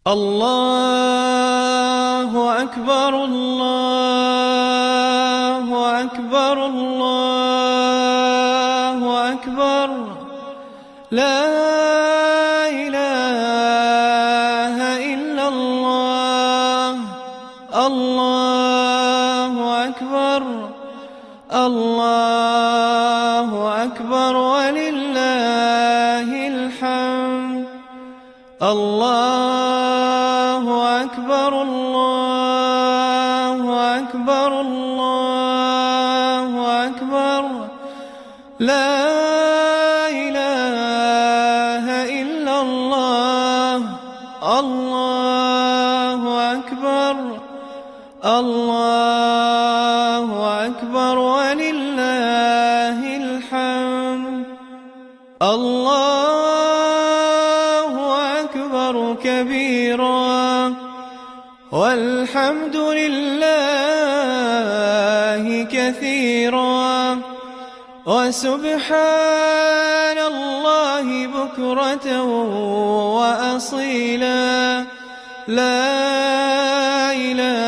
الله أكبر الله أكبر الله أكبر لا إله إلا الله الله أكبر الله أكبر ولله الحمد الله أكبر الله أكبر الله أكبر لا إله إلا الله الله أكبر الله أكبر ولله الحمد الله أكبر كبيرا والحمد لله كثيرا وسبحان الله بكرة وأصيلا لا إله